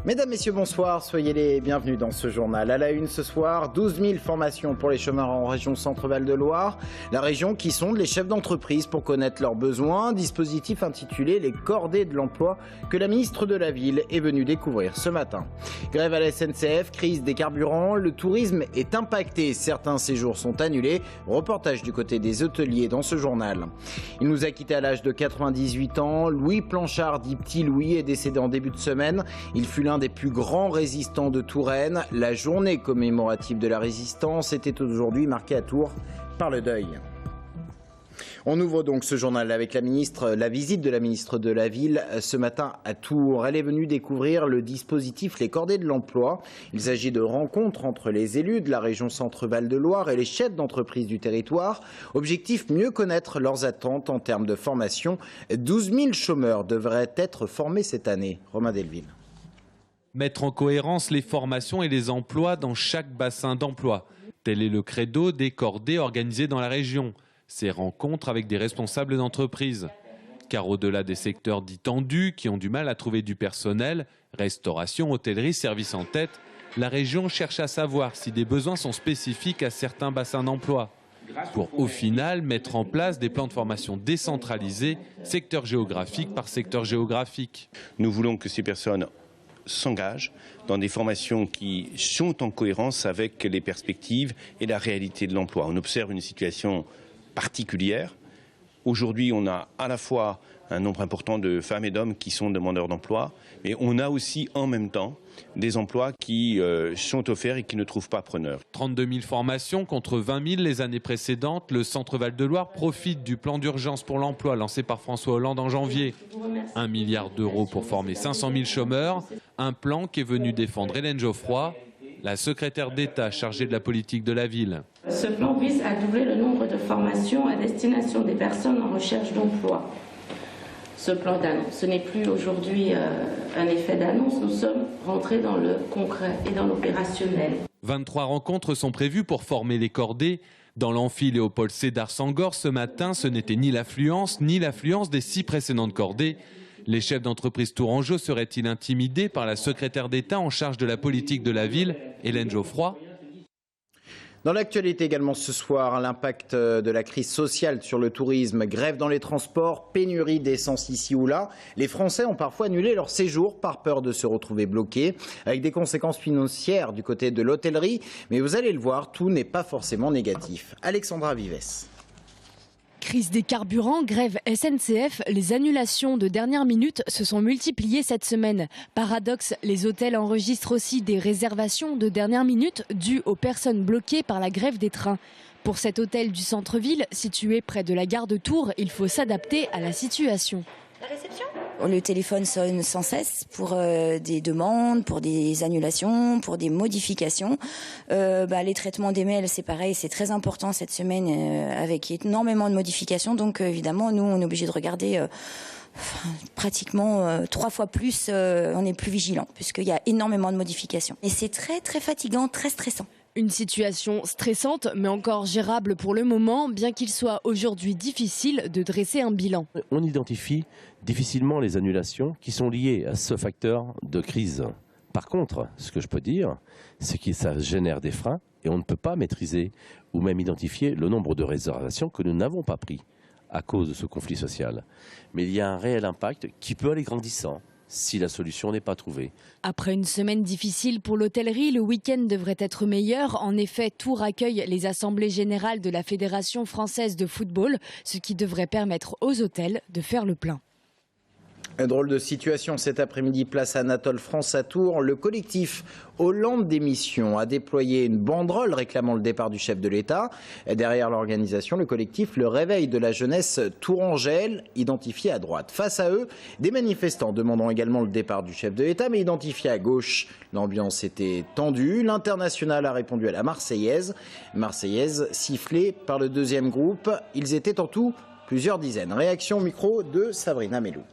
Mesdames, Messieurs, bonsoir, soyez les bienvenus dans ce journal. À la une ce soir, 12 000 formations pour les chômeurs en région Centre-Val de Loire. La région qui sonde les chefs d'entreprise pour connaître leurs besoins. Un dispositif intitulé Les Cordées de l'Emploi que la ministre de la Ville est venue découvrir ce matin. Grève à la SNCF, crise des carburants, le tourisme est impacté. Certains séjours sont annulés. Reportage du côté des hôteliers dans ce journal. Il nous a quitté à l'âge de 98 ans. Louis Planchard, dit Petit Louis, est décédé en début de semaine. Il fut l'un des plus grands résistants de Touraine. La journée commémorative de la résistance était aujourd'hui marquée à Tours par le deuil. On ouvre donc ce journal avec la visite de la ministre de la Ville ce matin à Tours. Elle est venue découvrir le dispositif Les Cordées de l'Emploi. Il s'agit de rencontres entre les élus de la région Centre-Val de Loire et les chefs d'entreprise du territoire. Objectif, mieux connaître leurs attentes en termes de formation. 12 000 chômeurs devraient être formés cette année. Romain Delville. Mettre en cohérence les formations et les emplois dans chaque bassin d'emploi. Tel est le credo des cordées organisées dans la région. Ces rencontres avec des responsables d'entreprise. Car au-delà des secteurs dits tendus qui ont du mal à trouver du personnel, restauration, hôtellerie, services en tête, la région cherche à savoir si des besoins sont spécifiques à certains bassins d'emploi. Pour au final mettre en place des plans de formation décentralisés, secteur géographique par secteur géographique. Nous voulons que ces personnes s'engagent dans des formations qui sont en cohérence avec les perspectives et la réalité de l'emploi. On observe une situation particulière. Aujourd'hui, on a à la fois un nombre important de femmes et d'hommes qui sont demandeurs d'emploi, mais on a aussi en même temps des emplois qui sont offerts et qui ne trouvent pas preneurs. 32 000 formations contre 20 000 les années précédentes. Le Centre-Val de Loire profite du plan d'urgence pour l'emploi lancé par François Hollande en janvier. 1 milliard d'euros pour former 500 000 chômeurs. Un plan qui est venu défendre Hélène Geoffroy, la secrétaire d'État chargée de la politique de la ville. Ce plan vise à doubler le nombre de formations à destination des personnes en recherche d'emploi. Ce plan d'annonce, ce n'est plus aujourd'hui un effet d'annonce, nous sommes rentrés dans le concret et dans l'opérationnel. 23 rencontres sont prévues pour former les cordées. Dans l'amphi Léopold Sédar Senghor, ce matin, ce n'était ni l'affluence des 6 précédentes cordées. Les chefs d'entreprise tourangeaux seraient-ils intimidés par la secrétaire d'État en charge de la politique de la ville, Hélène Geoffroy ? Dans l'actualité également ce soir, l'impact de la crise sociale sur le tourisme, grève dans les transports, pénurie d'essence ici ou là. Les Français ont parfois annulé leur séjour par peur de se retrouver bloqués, avec des conséquences financières du côté de l'hôtellerie. Mais vous allez le voir, tout n'est pas forcément négatif. Alexandra Vives. Crise des carburants, grève SNCF, les annulations de dernière minute se sont multipliées cette semaine. Paradoxe, les hôtels enregistrent aussi des réservations de dernière minute dues aux personnes bloquées par la grève des trains. Pour cet hôtel du centre-ville, situé près de la gare de Tours, il faut s'adapter à la situation. La réception ? Le téléphone sonne sans cesse pour des demandes, pour des annulations, pour des modifications. Les traitements des mails, c'est pareil, c'est très important cette semaine avec énormément de modifications. Donc évidemment, nous, on est obligé de regarder pratiquement 3 fois plus. On est plus vigilant puisqu'il y a énormément de modifications. Et c'est très très fatigant, très stressant. Une situation stressante, mais encore gérable pour le moment, bien qu'il soit aujourd'hui difficile de dresser un bilan. On identifie difficilement les annulations qui sont liées à ce facteur de crise. Par contre, ce que je peux dire, c'est que ça génère des freins et on ne peut pas maîtriser ou même identifier le nombre de réservations que nous n'avons pas pris à cause de ce conflit social. Mais il y a un réel impact qui peut aller grandissant si la solution n'est pas trouvée. Après une semaine difficile pour l'hôtellerie, le week-end devrait être meilleur. En effet, Tours accueille les assemblées générales de la Fédération française de football, ce qui devrait permettre aux hôtels de faire le plein. Un drôle de situation cet après-midi, place Anatole France à Tours. Le collectif Hollande démission a déployé une banderole réclamant le départ du chef de l'État. Derrière l'organisation, le collectif Le Réveil de la jeunesse tourangelle, identifié à droite. Face à eux, des manifestants demandant également le départ du chef de l'État, mais identifiés à gauche. L'ambiance était tendue. L'Internationale a répondu à la Marseillaise. Marseillaise sifflée par le deuxième groupe. Ils étaient en tout plusieurs dizaines. Réaction au micro de Sabrina Melout.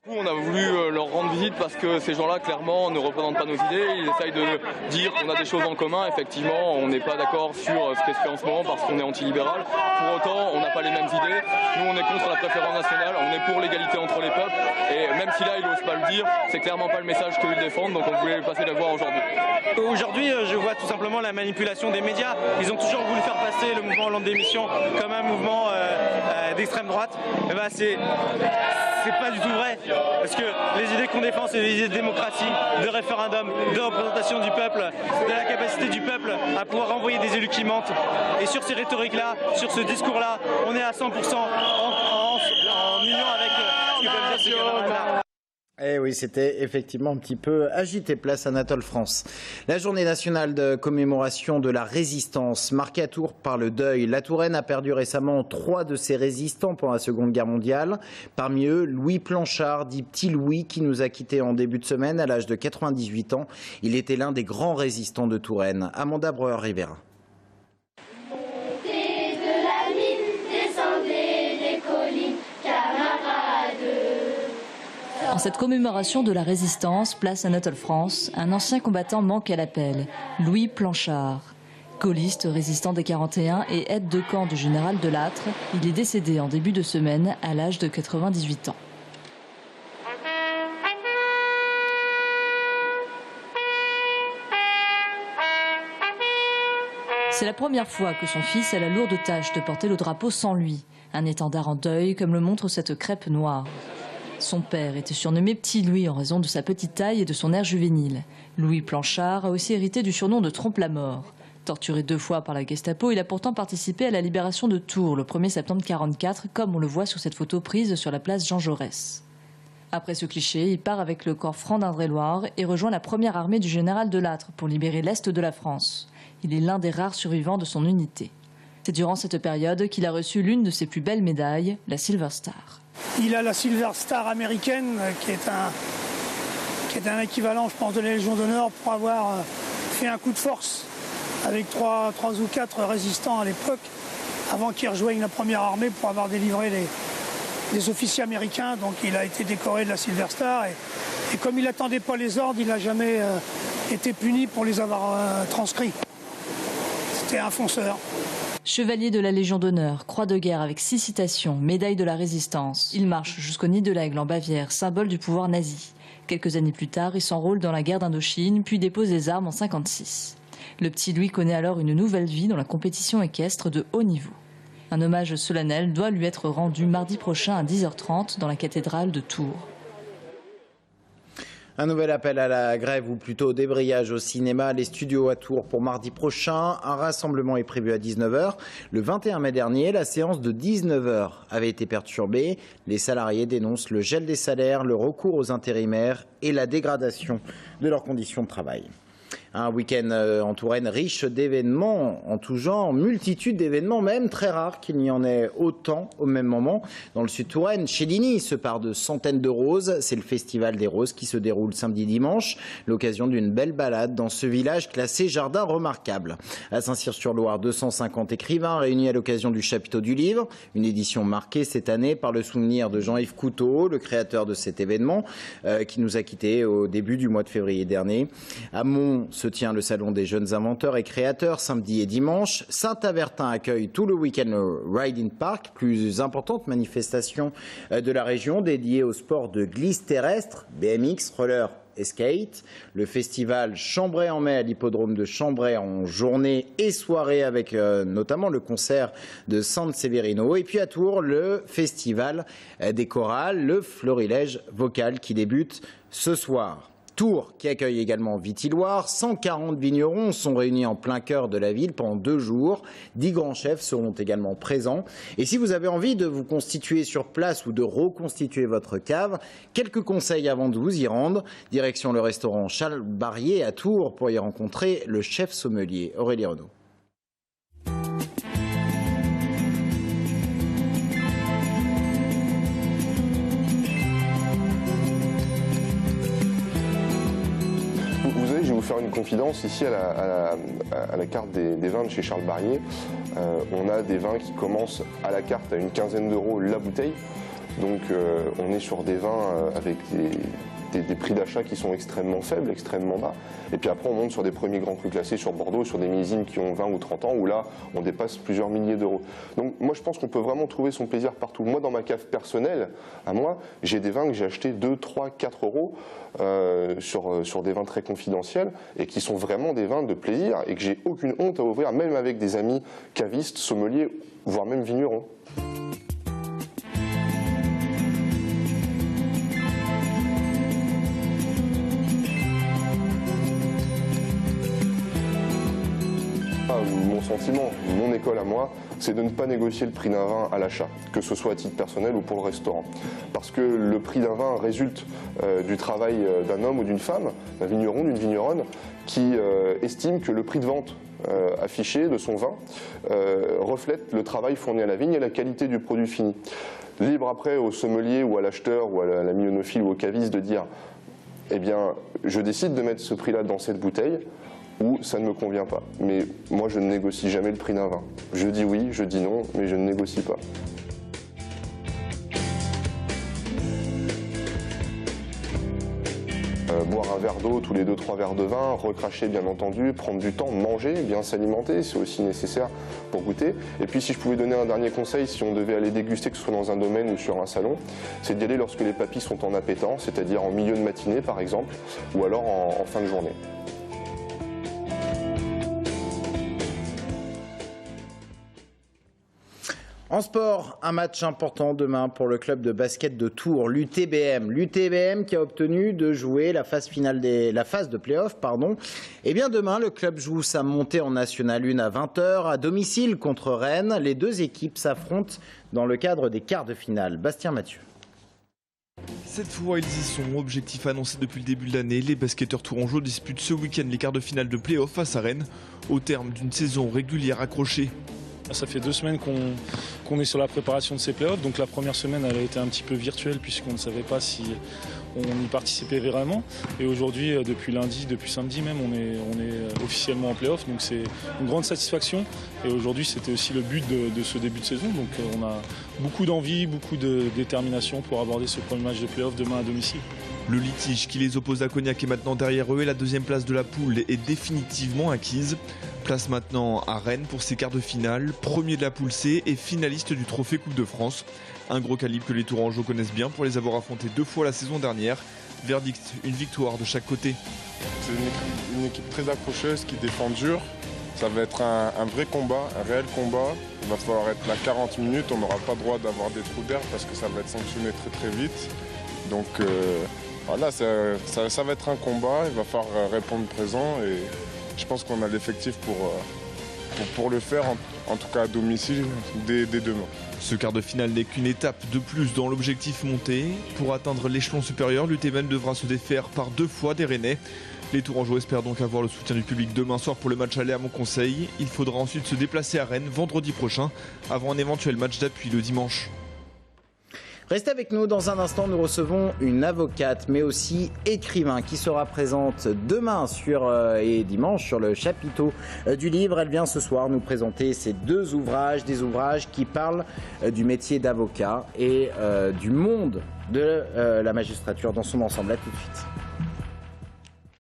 On a voulu leur rendre visite parce que ces gens-là, clairement, ne représentent pas nos idées. Ils essayent de dire qu'on a des choses en commun. Effectivement, on n'est pas d'accord sur ce qui se fait en ce moment parce qu'on est anti-libéral. Pour autant, on n'a pas les mêmes idées. Nous, on est contre la préférence nationale. On est pour l'égalité entre les peuples. Et même si là, ils n'osent pas le dire, c'est clairement pas le message qu'ils défendent. Donc, on voulait passer la voir aujourd'hui. Aujourd'hui, je vois tout simplement la manipulation des médias. Ils ont toujours voulu faire passer le mouvement Land d'émission comme un mouvement d'extrême droite. Et ben, c'est pas du tout vrai. Parce que les idées qu'on défend, c'est des idées de démocratie, de référendum, de représentation du peuple, de la capacité du peuple à pouvoir envoyer des élus qui mentent. Et sur ces rhétoriques-là, sur ce discours-là, on est à 100% en union avec ce que peuvent dire ces camarades-là. Eh oui, c'était effectivement un petit peu agité. Place Anatole France. La journée nationale de commémoration de la résistance, marquée à Tours par le deuil. La Touraine a perdu récemment 3 de ses résistants pendant la Seconde Guerre mondiale. Parmi eux, Louis Planchard, dit Petit Louis, qui nous a quittés en début de semaine à l'âge de 98 ans. Il était l'un des grands résistants de Touraine. Amanda Breuer-Rivera. En cette commémoration de la résistance, place Anatole France, un ancien combattant manque à l'appel, Louis Planchard. Gaulliste, résistant des 41 et aide de camp du général Delattre, il est décédé en début de semaine à l'âge de 98 ans. C'est la première fois que son fils a la lourde tâche de porter le drapeau sans lui, un étendard en deuil comme le montre cette crêpe noire. Son père était surnommé Petit Louis en raison de sa petite taille et de son air juvénile. Louis Planchard a aussi hérité du surnom de Trompe-la-Mort. Torturé 2 fois par la Gestapo, il a pourtant participé à la libération de Tours le 1er septembre 1944, comme on le voit sur cette photo prise sur la place Jean Jaurès. Après ce cliché, il part avec le corps franc d'Indre-et-Loire et rejoint la première armée du général Delattre pour libérer l'Est de la France. Il est l'un des rares survivants de son unité. C'est durant cette période qu'il a reçu l'une de ses plus belles médailles, la Silver Star. Il a la Silver Star américaine, qui est un équivalent, je pense, de la Légion d'honneur pour avoir fait un coup de force avec 3 ou 4 résistants à l'époque, avant qu'ils rejoignent la première armée pour avoir délivré les officiers américains. Donc il a été décoré de la Silver Star. Et comme il n'attendait pas les ordres, il n'a jamais été puni pour les avoir transcrits. C'était un fonceur. Chevalier de la Légion d'honneur, croix de guerre avec 6 citations, médaille de la résistance. Il marche jusqu'au nid de l'Aigle en Bavière, symbole du pouvoir nazi. Quelques années plus tard, il s'enrôle dans la guerre d'Indochine, puis dépose les armes en 1956. Le Petit Louis connaît alors une nouvelle vie dans la compétition équestre de haut niveau. Un hommage solennel doit lui être rendu mardi prochain à 10h30 dans la cathédrale de Tours. Un nouvel appel à la grève ou plutôt au débrayage au cinéma. Les studios à Tours pour mardi prochain. Un rassemblement est prévu à 19h. Le 21 mai dernier, la séance de 19h avait été perturbée. Les salariés dénoncent le gel des salaires, le recours aux intérimaires et la dégradation de leurs conditions de travail. Un week-end en Touraine riche d'événements en tout genre, multitude d'événements même, très rare qu'il n'y en ait autant au même moment. Dans le sud Touraine, chez Ligny, se part de centaines de roses. C'est le festival des roses qui se déroule samedi-dimanche, l'occasion d'une belle balade dans ce village classé jardin remarquable. À Saint-Cyr-sur-Loire, 250 écrivains réunis à l'occasion du chapiteau du livre, une édition marquée cette année par le souvenir de Jean-Yves Couteau, le créateur de cet événement, qui nous a quittés au début du mois de février dernier. À Mont se tient le salon des jeunes inventeurs et créateurs samedi et dimanche. Saint-Avertin accueille tout le week-end le Riding Park, plus importante manifestation de la région dédiée au sport de glisse terrestre, BMX, roller et skate. Le festival Chambray en mai à l'hippodrome de Chambray en journée et soirée avec notamment le concert de San Severino. Et puis à Tours, le festival des chorales, le Florilège vocal qui débute ce soir. Tours qui accueille également Vitilloire. 140 vignerons sont réunis en plein cœur de la ville pendant 2 jours. 10 grands chefs seront également présents. Et si vous avez envie de vous constituer sur place ou de reconstituer votre cave, quelques conseils avant de vous y rendre. Direction le restaurant Charles Barrier à Tours pour y rencontrer le chef sommelier Aurélie Renaud. Je vais vous faire une confidence. Ici, à la carte des vins de chez Charles Barrier, on a des vins qui commencent à la carte à une quinzaine d'euros la bouteille. Donc on est sur des vins avec des prix d'achat qui sont extrêmement faibles, extrêmement bas. Et puis après on monte sur des premiers grands crus classés sur Bordeaux, sur des millésimes qui ont 20 ou 30 ans, où là on dépasse plusieurs milliers d'euros. Donc moi je pense qu'on peut vraiment trouver son plaisir partout. Moi dans ma cave personnelle, à moi, j'ai des vins que j'ai achetés 2, 3, 4 euros sur des vins très confidentiels et qui sont vraiment des vins de plaisir et que j'ai aucune honte à ouvrir, même avec des amis cavistes, sommeliers, voire même vignerons. Mon sentiment, mon école à moi, c'est de ne pas négocier le prix d'un vin à l'achat, que ce soit à titre personnel ou pour le restaurant. Parce que le prix d'un vin résulte du travail d'un homme ou d'une femme, d'un vigneron, d'une vigneronne, qui estime que le prix de vente affiché de son vin reflète le travail fourni à la vigne et la qualité du produit fini. Libre après au sommelier ou à l'acheteur ou à la millionophile ou au caviste de dire « Eh bien, je décide de mettre ce prix-là dans cette bouteille », ou ça ne me convient pas. Mais moi, je ne négocie jamais le prix d'un vin. Je dis oui, je dis non, mais je ne négocie pas. Boire un verre d'eau tous les 2-3 verres de vin, recracher bien entendu, prendre du temps, manger, bien s'alimenter, c'est aussi nécessaire pour goûter. Et puis si je pouvais donner un dernier conseil, si on devait aller déguster, que ce soit dans un domaine ou sur un salon, c'est d'y aller lorsque les papilles sont en appétence, c'est-à-dire en milieu de matinée par exemple, ou alors en fin de journée. En sport, un match important demain pour le club de basket de Tours, l'UTBM. L'UTBM qui a obtenu de jouer la phase de play-off. Et bien demain, le club joue sa montée en National 1 à 20h à domicile contre Rennes. Les deux équipes s'affrontent dans le cadre des quarts de finale. Bastien Mathieu. Cette fois, ils y sont. Objectif annoncé depuis le début de l'année, les basketteurs tourangeaux disputent ce week-end les quarts de finale de play-off face à Rennes, au terme d'une saison régulière accrochée. Ça fait 2 semaines qu'on est sur la préparation de ces playoffs. Donc la première semaine, elle a été un petit peu virtuelle puisqu'on ne savait pas si on y participait vraiment. Et aujourd'hui, depuis lundi, depuis samedi même, on est officiellement en playoff. Donc c'est une grande satisfaction. Et aujourd'hui, c'était aussi le but de ce début de saison. Donc on a beaucoup d'envie, beaucoup de détermination pour aborder ce premier match de playoff demain à domicile. Le litige qui les oppose à Cognac est maintenant derrière eux et la deuxième place de la poule est définitivement acquise. Place maintenant à Rennes pour ses quarts de finale, premier de la poule C et finaliste du trophée Coupe de France. Un gros calibre que les Tourangeaux connaissent bien pour les avoir affrontés 2 fois la saison dernière. Verdict, une victoire de chaque côté. C'est une équipe très accrocheuse qui défend dur. Ça va être un vrai combat, un réel combat. Il va falloir être là 40 minutes, on n'aura pas le droit d'avoir des trous d'air parce que ça va être sanctionné très vite. Donc voilà, ça va être un combat, il va falloir répondre présent et je pense qu'on a l'effectif pour le faire, en tout cas à domicile, dès demain. Ce quart de finale n'est qu'une étape de plus dans l'objectif monté. Pour atteindre l'échelon supérieur, l'UTBM devra se défaire par 2 fois des Rennais. Les Tourangeaux espèrent donc avoir le soutien du public demain soir pour le match aller à Montconseil. Il faudra ensuite se déplacer à Rennes vendredi prochain, avant un éventuel match d'appui le dimanche. Restez avec nous, dans un instant, nous recevons une avocate, mais aussi écrivain, qui sera présente demain et dimanche sur le chapiteau du livre. Elle vient ce soir nous présenter ces 2 ouvrages, des ouvrages qui parlent du métier d'avocat et du monde de la magistrature dans son ensemble. À tout de suite.